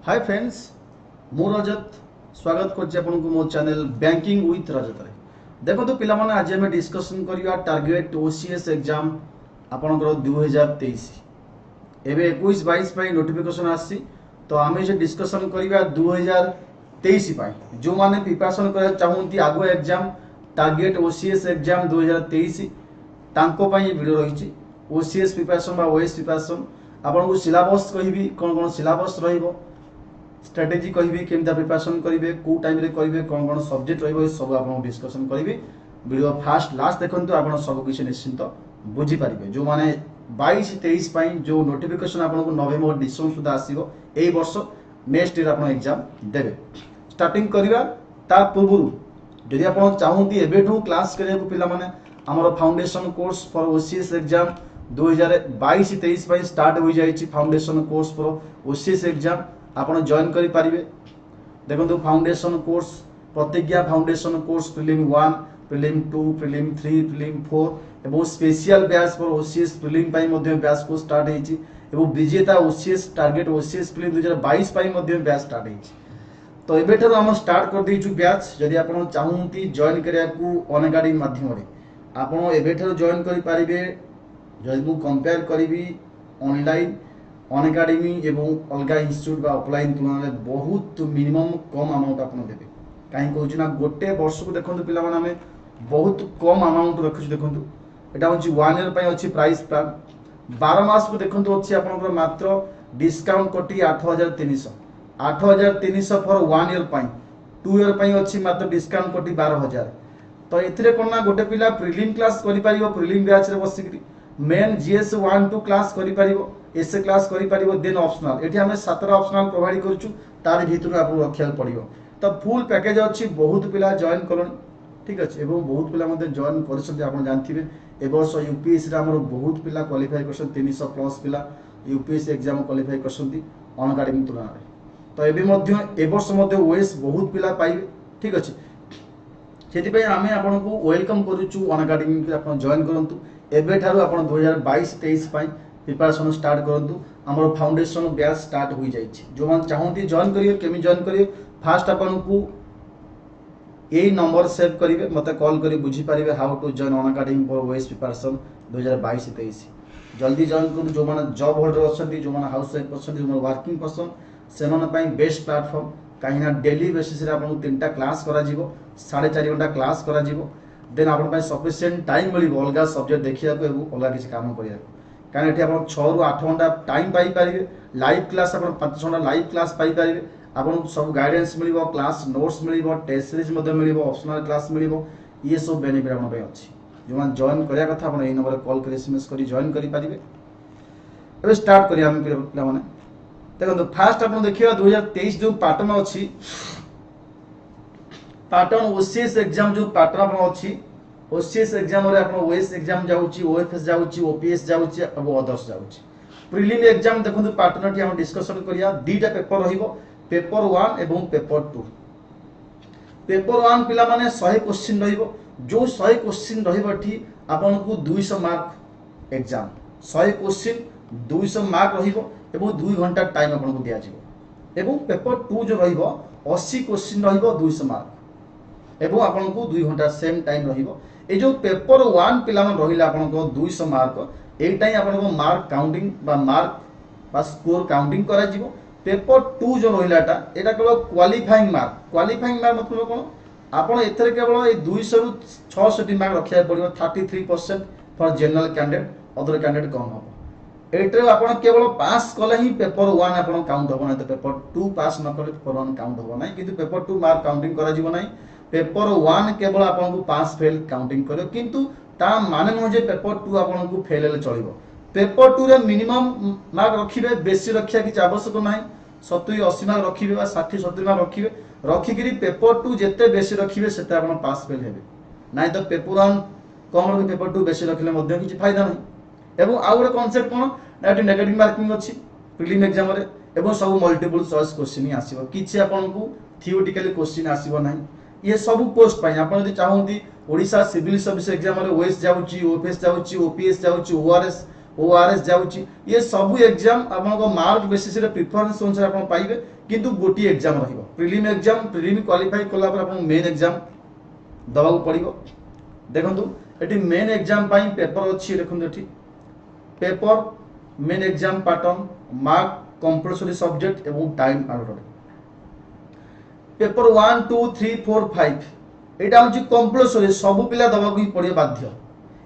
Hi friends मु रजत स्वागत करछि आपनको मो चैनल बैंकिंग विथ रजत रे। देखो तो पिला माने आज हम डिस्कशन करिया टारगेट ओसीएस एग्जाम आपनकर 2023 एबे 21 22 पई नोटिफिकेशन आसी तो आमे जे डिस्कशन करिया 2023 पई जो माने प्रिपरेशन करे चाहूंती आगो एग्जाम टारगेट ओसीएस एग्जाम 2023 तांको पई वीडियो रहिछि। ओसीएस प्रिपरेशन बा ओएस प्रिपरेशन आपनको सिलेबस कहिबी कोन कोन सिलेबस रहिबो, स्ट्रेटेजी कहिबी केमता प्रिपरेशन करिवे को टाइम रे करिवे कोन कोन सब्जेक्ट रहइबो सब आपन डिस्कशन करिवे। वीडियो फास्ट लास्ट देखंतु आपन सब किछ निश्चिंत बुझी पारिबे। जो माने 22 23 पई जो नोटिफिकेशन आपन को नवेम्बर डिसेंबर सुदा आसीबो एई वर्ष नेक्स्ट ईयर आपन एग्जाम देबे। स्टार्टिंग करिवा ता पूर्व जदि आपन चाहूंती एबेठू क्लास करे को पिला माने हमर foundation course for OCS exam 2022 23 पई स्टार्ट हो जाईची। Foundation course for OCS exam आपण जॉइन करि पारिबे। देखंतु foundation course Pratigya foundation course prelim 1 prelim 2 prelim 3 prelim 4 एवं special batch for OCS prelim पई मध्ये बैच को स्टार्ट हेची एवं विजेता ओसीएस टारगेट ओसीएस प्रीलिम 2022 पई मध्ये बैच स्टार्ट हेची। तो एबेठर हम स्टार्ट कर देइछु बैच। जदि आपण चाहूंती जॉइन करिया को अनअकैडमी माध्यम रे आपण एबेठर जॉइन करि पारिबे। जदि मु कंपेयर करिवि ऑनलाइन अनअकैडमी एवं अलगा इंस्टीट्यूट बा ऑफलाइन तुलना में बहुत मिनिमम कम अमाउंट आपन देबे। काहे कहूची ना गोटे वर्ष को देखंतु पिला माने हमें बहुत कम अमाउंट रखछु। देखंतु एटा होची 1 ईयर पई अछि प्राइस प्लान। 12 मास को देखंतु अछि आपनकर मात्र डिस्काउंट कटी 8300 फॉर 1 ईयर पई। 2 ईयर पई अछि मात्र डिस्काउंट कटी 12000। तो एथिरे कोन ना गोटे पिला प्रीलिम क्लास करि पारिबो। प्रीलिम बैच रे बसिकरी मेन जीएस 1 2 क्लास करि पारिबो, एसए क्लास करि पारिबो। देन ऑप्शनल एठी हमें 17 ऑप्शनल प्रोवाइड करछु तार भितर आपन रखिया पड़िबो। तो फुल पैकेज अछि। बहुत पिला जॉइन करन ठीक अछि एवं बहुत पिला मध्ये जॉइन करछथि। आपन जानथिबे ए वर्ष यूपीएससी रे हमर बहुत पिला क्वालिफाई करछन। 300 प्लस पिला यूपीएससी एग्जाम क्वालिफाई करछथि अनअकैडमी तुलना रे। तो एबे मध्ये ए वर्ष मध्ये ओएस बहुत पिला पाइबे ठीक अछि। सेति पय आमे आपन को वेलकम करूछु अनअकैडमी पे आपन जॉइन करंतु। एबे ठारू आपन 2022 23 पय प्रिपरेशन स्टार्ट करंतु। हमर फाउंडेशन बैच स्टार्ट होई जाईछि। जो मन चाहंती जॉइन करियो केमि जॉइन करियो फास्ट आपन को एई नंबर सेव करिवे मते कॉल करी बुझी पारिबे how to join Unacademy for OS preparation 2022 23। जल्दी जॉइन करू। जो मन जॉब होल्डर अछंती, जो मन हाउस वाइफ अछंती, जो मन वर्किंग पर्सन सेमन पय बेस्ट प्लेटफार्म। काहिना डेली बेसिस रे आपन 3टा क्लास करा जिवो, 4.5 घंटा क्लास करा जिवो। देन आपन पय सफिशिएंट टाइम मिलिबो अलगा सब्जेक्ट देखिया को एवं अलगा किछ काम करिया को। कारण एठी आपन 6 रु 8 घंटा टाइम पाई पारिबे। लाइव क्लास आपन 5 घंटा लाइव क्लास पाई पारिबे। आपन सब गाइडेंस मिलिबो, क्लास नोट्स मिलिबो, टेस्ट सीरीज मध्ये मिलिबो, ऑप्शनल क्लास मिलिबो। ये सब बेनिफिट आपन पय अछि। जो मन जॉइन करिया कथा आपन एई नंबर कॉल करी एसएमएस करी जॉइन करि पारिबे। एबे स्टार्ट करिया हम पिला माने देखो फास्ट आपन देखियो 2023 जो पैटर्न अछि पैटर्न ओसीएस एग्जाम जो पैटर्न आपन अछि ओसीएस एग्जाम रे आपन ओएस एग्जाम जाउची, ओएफएस जाउची, ओपीएस जाउची और अदर्स जाउची। प्रीलिम एग्जाम देखंतु पैटर्न टी हम डिस्कशन करिया। दीटा पेपर रहिबो, पेपर 1 एवं पेपर 2। पेपर 1 पिला माने 100 क्वेश्चन रहिबो। जो 100 क्वेश्चन रहिबो ठी आपन को 200 मार्क एग्जाम। 100 क्वेश्चन 200 मार्क रहिबो एवं 2 घंटा टाइम आपन को दिया जिवो। एवं पेपर 2 जो रहिबो 80 क्वेश्चन रहिबो 200 मार्क एवं आपन को 2 घंटा सेम टाइम रहिबो। ए जो पेपर 1 पिला मन रहिला आपन को 200 मार्क एटाई आपन को मार्क काउंटिंग बा मार्क बा स्कोर काउंटिंग करा जिवो। पेपर 2 जो रहिलाटा एटा केवल क्वालिफाइंग मार्क। क्वालिफाइंग मार्क मतलब कोन आपन एथरे केवल ए 200 रु 66 मार्क रखिया पड़िबो। 33% for general candidate, other candidate कम हो। एटरे आपन केवल पास कले ही पेपर 1 आपन काउंट हो ना। तो पेपर 2 पास न कले पेपर 1 काउंट हो ना। किंतु पेपर 2 मार्क काउंटिंग करा जिवो नाही। पेपर 1 केवल आपन को पास फेल काउंटिंग करियो। किंतु ता माने न जे पेपर 2 आपन को फेल ले चलिबो। पेपर 2 रे मिनिमम मार्क रखिबे, बेसी रखिया कि आवश्यक नाही। 70 80 मार्क रखिबे बा 60 70 मार्क रखिबे। रखिकरी पेपर 2 जेते बेसी रखिबे सेते आपन पास फेल हेबे। नाही तो पेपर 1 कम रखि पेपर 2 बेसी रखिले मध्ये किछि फायदा नाही। एवं आ गोटे कांसेप्ट कोन ना नेगेटिव मार्किंग अछि प्रीलिम एग्जाम रे एवं सब मल्टीपल चॉइस क्वेश्चन ही आसीबो। किछि आपन को थियोरेटिकली क्वेश्चन आसीबो नाही। ये सब पोस्ट पाई आपन यदि चाहंती ओडिशा सिविल सर्विस एग्जाम रे ओएस जाउची, ओपीएस जाउची, ओपीएस जाउची, ओआरएस ओआरएस जाउची ये सब एग्जाम आपनको मार्क बेसिस रे प्रिफरेंस अनुसार आपण पाइबे किंतु गोटी एग्जाम रहिबो प्रिलिम क्वालिफाई कला पर आपण मेन एग्जाम दबाउ पड़िबो देखंतु एटी मेन एग्जाम पाई पेपर अछि देखंतु eighty paper main exam pattern mark compulsory subject एवं टाइम अलॉटेड पेपर 1 2 3 4 5 एटा होची कंपलसरी सब पिला दबाउ ही पड़ियो बाध्य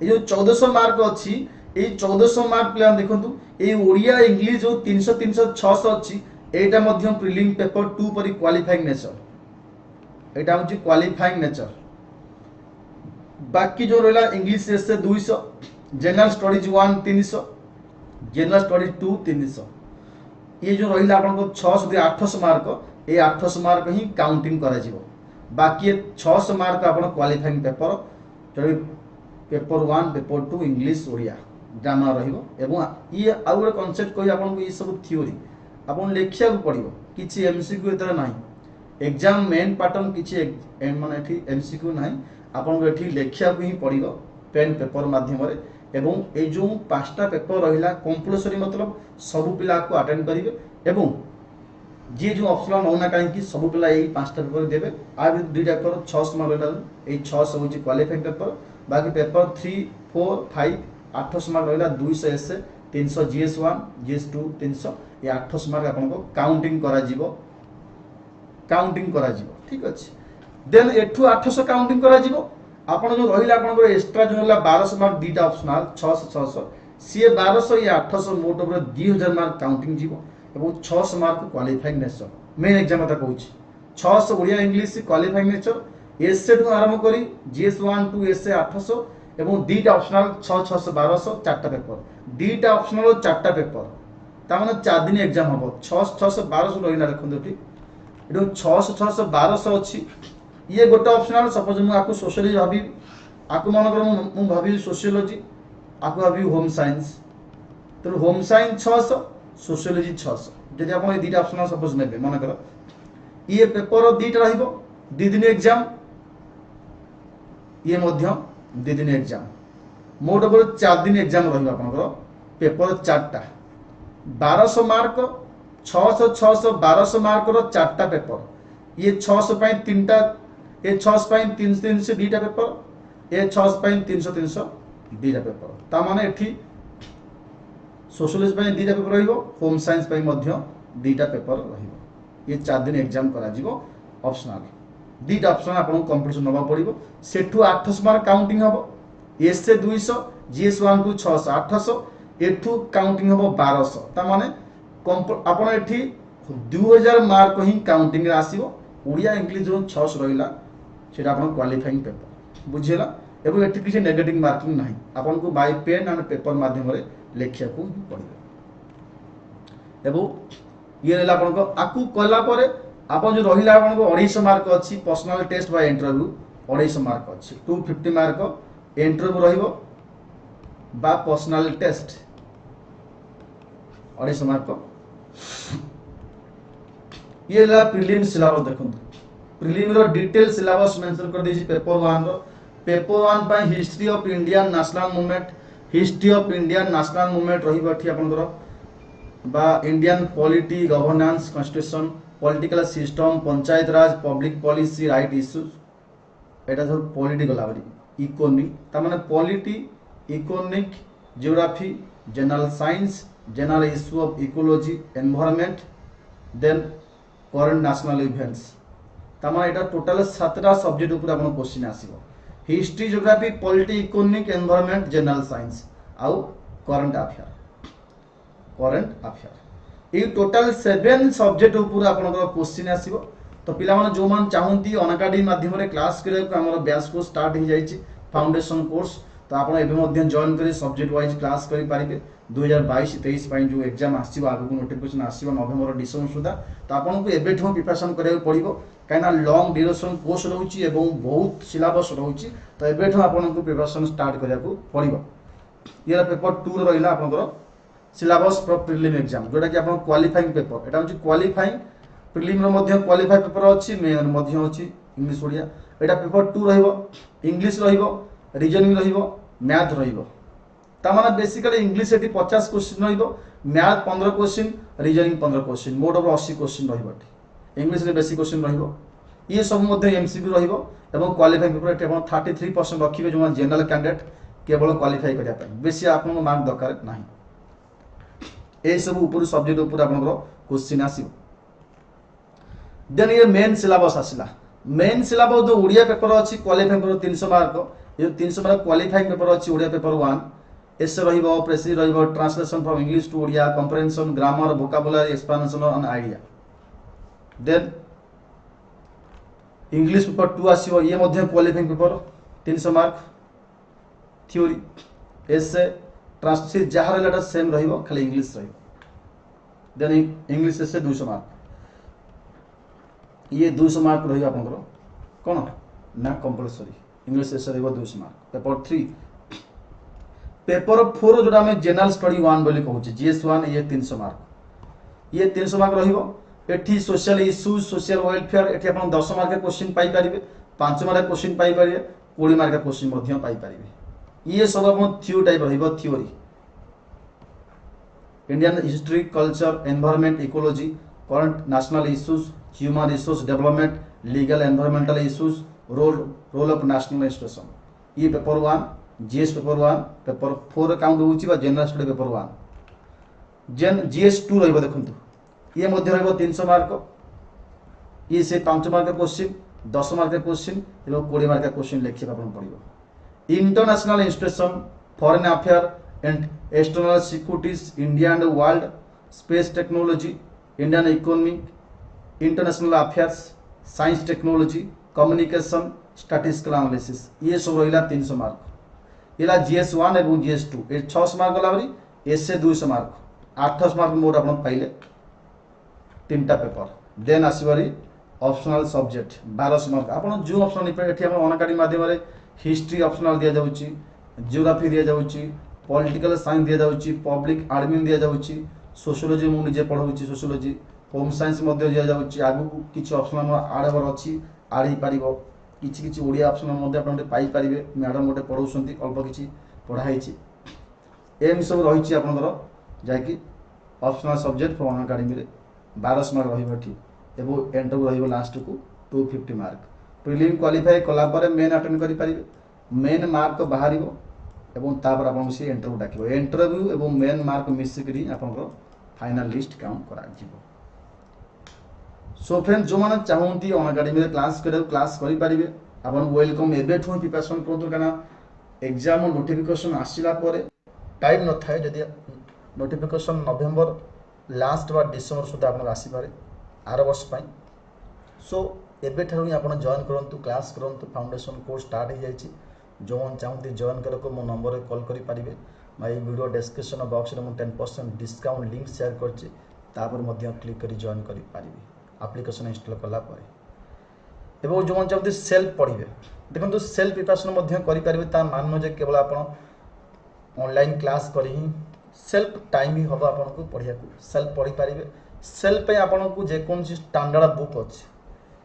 ए जो 1400 मार्क अछि ए 1400 मार्क पिला देखंतु ए ओडिया इंग्लिश जो 300 300 600 अछि एटा मध्य प्रीलिम पेपर 2 परि क्वालिफाइंग नेचर एटा होची क्वालिफाइंग नेचर बाकी जो रहला इंग्लिश एसे 200 जनरल स्टडीज 1 300 जनरल स्टडीज 2 300 ये जो रहला आपन को 600 से 800 मार्क ए 800 मार्क ही काउंटिंग करा जिवो बाकी 600 मार्क आपन क्वालिफाइंग पेपर जो paper 1 paper 2 English Odia grammar रहिबो एवं ये आ गोटे कांसेप्ट कहि आपन को ये सब थ्योरी आपन लेखिया को पड़िबो किछि एमसीक्यू एतर नाही एग्जाम मेन पैटर्न किछि माने एठी एमसीक्यू नाही आपन को एठी लेखिया को ही पड़िबो पेन पेपर माध्यम रे एवं ए जो पांचटा पेपर रहिला कंपलसरी मतलब सब पिला को अटेंड करिवे एवं जे जो ऑप्शनल नौना काहे कि सब पिला एई पांचटा पेपर देबे आ भी दुईटा पेपर 600 मार्क रहला एई 600 होची क्वालिफाइंग पेपर बाकी पेपर 3 4 5 800 मार्क रहला 200 एसए 300 जीएस1 जीएस2 300 ये 800 मार्क आपन को काउंटिंग करा जीवो ठीक अछि देन एठू 800 काउंटिंग करा जीवो आपन जो रहिला आपन को एक्स्ट्रा जो होला 1200 मार्क दीटा ऑप्शनल 600 600 सीए 1200 या 800 मोट ऊपर 2000 मार्क काउंटिंग जीवो एवं 600 mark qualifying nature main exam आता कहूची 600 Odia English qualifying nature S A to आरंभ करी जीएस1 2 एसए 800 एवं दीटा ऑप्शनल 600 1200 चारटा पेपर दीटा ऑप्शनल चारटा पेपर ता माने 4 दिन एग्जाम हबो 600 1200 रहिना देखंतु एठी एडो 600 1200 अछि ये गोटे ऑप्शनल सपोज मु आकु सोशियोलॉजी भाबी आकु मन कर मु भाबी सोशियोलॉजी आकु भाबी होम साइंस तो होम साइंस 600 सोशियोलॉजी 600 जदि आपण ए दीटा ऑप्शनल सपोज नेबे मन कर ये पेपर दीटा रहिबो दी दिन एग्जाम ये मध्य दी दिन एग्जाम मोट ओवर 4 दिन एग्जाम रहिबो आपनकर पेपर चारटा 1200 मार्क 600 600 1200 मार्क रो चारटा पेपर ये 600 पई तीनटा ये 600 पई 300 300 दीटा पेपर ये 600 पई 300 300 दीटा पेपर ता माने एठी सोशलिस्ट पई दीटा पेपर रहिबो होम साइंस पई मध्य दीटा पेपर रहिबो ये 4 दिन एग्जाम करा जिवो ऑप्शनल दीटा ऑप्शन आपन कंपटीशन नबा पड़िबो सेठू 800 मार्क काउंटिंग हबो एस से 200 जीएस1 टू 600 800 एठू काउंटिंग हबो 1200 ता माने आपन एठी 2000 मार्क ही काउंटिंग रे आसीबो ओडिया इंग्लिश जो 600 रहिला सेटा आपन क्वालिफाइंग पेपर बुझिला एबो एठी किछि नेगेटिव मार्किंग नाही आपन को बाय पेन एंड पेपर माध्यम रे लेखिया को पड़िबो एबो ये रहला आपन को आकु कला परे आपन जो रहिला आपन को 250 मार्क अछि personal test by interview 250 mark अछि 250 मार्क इंटरव्यू रहिबो बा पर्सनल टेस्ट 250 मार्क ये ला प्रीलिम सिलेबस देखंतु प्रीलिम रो डिटेल सिलेबस मेंशन कर देछि पेपर 1 रो पेपर 1 पय history of Indian national movement रहिबो एठी आपनकर बा Indian polity governance constitution political system panchayat raj public policy right issues एटा सब पॉलिटी गलाबरी इकोनॉमिक ता माने polity economic geography general science general issue of ecology environment then current national events ता माने एटा टोटल 7टा सब्जेक्ट ऊपर आपन क्वेश्चन आसीबो history geography polity economic environment general science आउ करंट अफेयर ये टोटल 7 सब्जेक्ट ऊपर आपन क्वेश्चन आसीबो तो पिला माने जो मान चाहंती अनअकाडमी माध्यम रे क्लास करे को हमर बैच को स्टार्ट हो जाईची फाउंडेशन कोर्स तो आपन एबे मध्य जॉइन करी सब्जेक्ट वाइज क्लास करि पारिबे 2022 23 पई जो एग्जाम आसीबो आगु को नोटिफिकेशन आसीबो नवेम्बर डिसेंबर सुदा तो आपन को एबे ठो प्रिपरेशन करे पड़िबो काइना लॉन्ग ड्यूरेशन कोर्स रहउची एवं बहुत सिलेबस रहउची तो एबे ठो आपन को प्रिपरेशन स्टार्ट करिया को पड़िबो ये पेपर 2 रहिला आपन को सिलेबस फॉर प्रीलिम एग्जाम जोटा कि आपन क्वालिफाइंग पेपर एटा होची क्वालिफाइंग प्रीलिम रो मध्य क्वालिफाई पेपर अछि मेन मध्य अछि इंग्लिश ओडिया एटा पेपर 2 रहिबो इंग्लिश रहिबो रीजनिंग रहिबो मैथ रहिबो तामाने बेसिकली इंग्लिश एटी 50 क्वेश्चन रहिबो, math 15 question, reasoning 15 question, mode over 80 question रहिबो। इंग्लिश रे बेसी क्वेश्चन रहिबो, ये सब मध्य एमसीक्यू रहिबो एवं क्वालिफाइंग पेपर एटी आपण 33% रखिबे जो जनरल कैंडिडेट केवल क्वालिफाई करिया पय, बेसी आपन मार्क दरकार नाही। ए सब ऊपर सब्जेक्ट ऊपर आपन क्वेश्चन आसीबो। देन ये मेन सिलेबस आसिला, मेन सिलेबस जो ओडिया पेपर अछि क्वालिफाइंग पेपर 300 मार्क, ये 300 मार्क क्वालिफाइंग पेपर अछि ओडिया पेपर 1, एसे रहिबो, प्रेसिज रहिबो, translation from English to Odia, comprehension, grammar, vocabulary, explanation and idea. Then English paper 2 आसीबो, ये मध्य qualifying paper 300 mark, theory, essay, translation जहार लेटर सेम रहिबो, खाली इंग्लिश रहिबो। देन इंग्लिश एसे 200 मार्क, ये 200 मार्क रहिबो आपनकर कोन ना कंपलसरी, इंग्लिश एसे रहिबो 200 मार्क। पेपर 3, पेपर 4 जोटा हमें जनरल स्टडी 1 बोली कहूचे, जीएस 1, ये 300 मार्क, ये 300 मार्क रहिबो। एठी सोशल इश्यूज, सोशल वेलफेयर, एठी आपण 10 मार्क के क्वेश्चन पाई परिबे, 5 मार्क क्वेश्चन पाई परिबे, 20 मार्क क्वेश्चन मध्य पाई परिबे। ये सब आपण थ्योरी टाइप रहिबो, theory, Indian history, culture, environment, ecology, current national issues, human resource development, legal environmental issues, role of national institution, ये paper 1, GS paper 1, paper 4 count होउची बा जनरल स्टडी पेपर 1। जेन GS 2 रहिबो, देखंतु ये मध्य रहिबो 300 मार्क, ये से 5 मार्क क्वेश्चन, 10 मार्क क्वेश्चन एवं 20 मार्क क्वेश्चन लिखिबा आपण पड़िबो। International institution, foreign affair and external securities, India and world, space technology, Indian economy, international affairs, science technology, communication, statistical analysis, ये सब रहिला 300 मार्क। इला जीएस 1 एवं जीएस 2 ए 600 मार्क गला बरी, एसे 200 मार्क, 800 मार्क मोर आपण पाइले 3टा पेपर। देन आसीबरी ऑप्शनल सब्जेक्ट 1200 मार्क, आपण जो ऑप्शनल निपे एठी आपण अनअकाडमी माध्यम रे हिस्ट्री ऑप्शनल दिया जाउची, ज्योग्राफी दिया जाउची, पॉलिटिकल साइंस दिया जाउची, पब्लिक एडमिन दिया जाउची, सोशियोलॉजी मु निजे पढाउची, सोशियोलॉजी, होम साइंस मध्य दिया जाउची। आगु किछि ऑप्शनल आडबर अछि, आडी पारिबो, किछि किछि ओडिया ऑप्शनल मध्य आपण पाई पारिबे, मैडम गोटे पढाउसंती, अल्प किछि पढाइछि। एम सब रहिछि आपनकर जाकी ऑप्शनल सब्जेक्ट फ्रॉम अनअकाडमी रे 1200 मार्क रहिबो एठी, एबो एंटर रहिबो लास्ट को 250 मार्क। प्रिलिम क्वालिफाई कला परे मेन अटेंड करि पारिबे, मेन मार्क बाहरिबो एवं तापर आपन से इंटरव्यू डाकिबो, इंटरव्यू एवं मेन मार्क मिस करी आपनकर फाइनल लिस्ट काउंट करा जिवो। सो फ्रेंड, जो माने चाहंती अनअकाडमी रे क्लास करे, क्लास करि पारिबे, आपन वेलकम। एबेठु प्रिपरेशन करतो, काना एग्जाम नोटिफिकेशन आसिला परे टाइम न थाए, जदि नोटिफिकेशन नवेम्बर लास्ट बा डिसेंबर सुधा आपन आसी पारे आर वर्ष पाई। सो एबे ठारु आपन जॉइन करंतु, क्लास करंतु, फाउंडेशन कोर्स स्टार्ट हो जायछि। जो मन चाहंती जॉइन करको मो नंबर रे कॉल करि पारिबे, माय वीडियो डिस्क्रिप्शन बॉक्स रे मो 10% डिस्काउंट लिंक शेयर करछि, तापर मध्य क्लिक करी जॉइन करि पारिबे एप्लीकेशन इंस्टॉल कला परे। एबो जो मन चाहंती सेल्फ पढिबे, देखंतु सेल्फ प्रिपरेशन मध्य करि पारिबे, ता माननो जे केवल आपन ऑनलाइन क्लास करी ही सेल्फ टाइम ही हम आपको पढ़िया को सेल्फ पढ़ी पारे। सेल्फ पे आपन को जेकोन स्टैंडर्ड बुक अच्छे,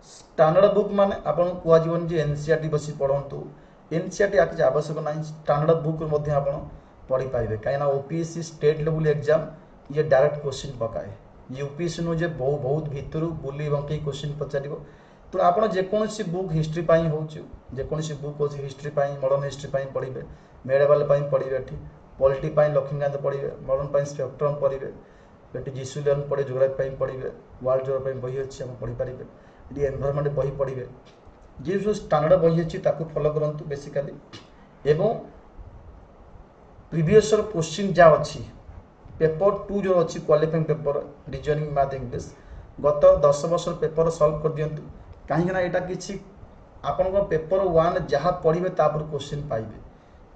स्टैंडर्ड बुक माने आपन कहन जे एनसीईआरटी बसी पढ़ंतु, एनसीईआरटी आके आवश्यक ना, स्टैंडर्ड बुक मध्य आपन पढ़ी पारे। कहीं ओपीएससी स्टेट लेवल एग्जाम ये डायरेक्ट क्वेश्चन पकाए, यूपीएससी नु जे बहुत भीतर बुली बंकई क्वेश्चन पचार। तो आपन जेकोसी बुक हिस्ट्री पाई हो, जेकोसी बुक अच्छे हिस्ट्री पाई, मॉडर्न हिस्ट्री पाई पढ़िबे, मेडिवल पाई पढ़िबे, एठी पॉलिटी पाई लक्ष्मीकांत पढ़िबे, मॉडर्न पाई स्पेक्ट्रम पढ़िबे, एठी जीसुलियन पढ़े, ज्योग्राफी पाई पढ़िबे, वर्ल्ड ज्योग्राफी पाई बही अछि हम पढ़ि पारिबे, एठी एनवायरनमेंट बही पढ़िबे। जे जो स्टैंडर्ड बही अछि ताकू फॉलो करंतु बेसिकली। एवं प्रीवियस क्वेश्चन जा अछि पेपर 2 जो अछि qualifying paper reasoning, math, English गत 10 वर्ष पेपर सॉल्व कर दियंतु। काहे ना एटा किछि आपन को पेपर 1 जहा पढ़िबे तापर क्वेश्चन पाइबे,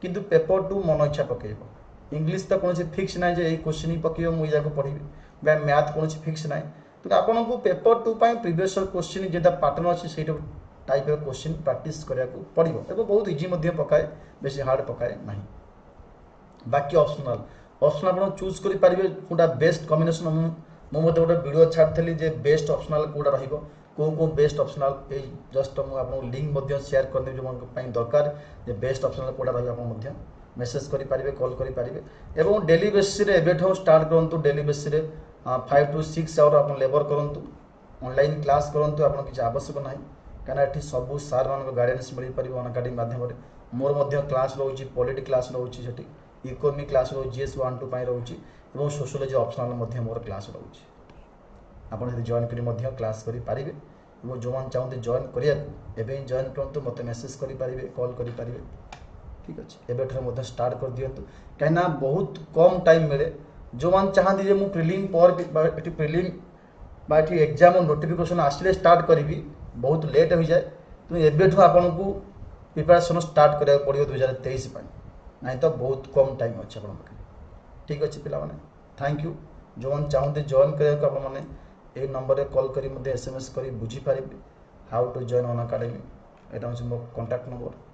किंतु पेपर 2 मन इच्छा पकेइबो। इंग्लिश तो कोनोसी फिक्स नाही जे एई क्वेश्चन ही पकेइबो मु जाको पढ़िबे, बा मैथ कोनोसी फिक्स नाही। तो आपन को पेपर 2 पाई प्रीवियस क्वेश्चन जेटा पैटर्न अछि सेटा टाइप ऑफ क्वेश्चन प्रैक्टिस करिया को पड़िबो। एबो बहुत इजी मध्ये पकाए, बेसी हार्ड पकाए नाही। बाकी ऑप्शनल आपण चूज करि पारिबे कोटा बेस्ट कॉम्बिनेशन। मु मते गोटे वीडियो छाड़थली जे बेस्ट ऑप्शनल कोटा रहिबो, को बेस्ट ऑप्शनल ए जस्ट मु आपन लिंक मध्ये शेयर कर दे, जो मन पई दरकार जे बेस्ट ऑप्शनल कोटा रहिबो आपण मध्ये मेसेज करें कॉल करें एवं डेली बेसिस एवं स्टार्ट करूँ डेली बेसिस 5 to 6 आवर आप लेबर करूँ ऑनलाइन क्लास करूँ आप किसी आवश्यक ना कहीं ये सब सार मान गाइडेंस मिल पार अनअकाडेमी माध्यम मोर क्लास रोचे पॉलिटी क्लास रोचे इकोनॉमी क्लास रो GS 1 2 रोचे सोशियोलॉजी ऑप्शनल मोर क्लास रोचे आपड़ जॉइन कर क्लास करेंगे जो मैंने चाहते जॉइन करने जॉइन करूँ मत मेसेज करेंगे कॉल करेंगे ठीक अच्छे एवं स्टार्ट कर दिंतु कहीं बहुत कम टाइम मिले जो मैंने चाहती है मुझे प्रिलिम पर प्रिलिम एग्जाम नोटिफिकेशन आसिले स्टार्ट करी बहुत लेट हो जाए तो एवं आपन को प्रिपरेशन स्टार्ट करा पड़ो 2023 ना तो बहुत कम टाइम अच्छे आप ठीक अच्छे पिला थैंक यू जो मैंने चाहते जॉइन करा ये नंबर कॉल कर SMS कर बुझीपारे हाउ टू जॉइन अनअकाडेमी यहाँ हूँ मो कॉन्टैक्ट नंबर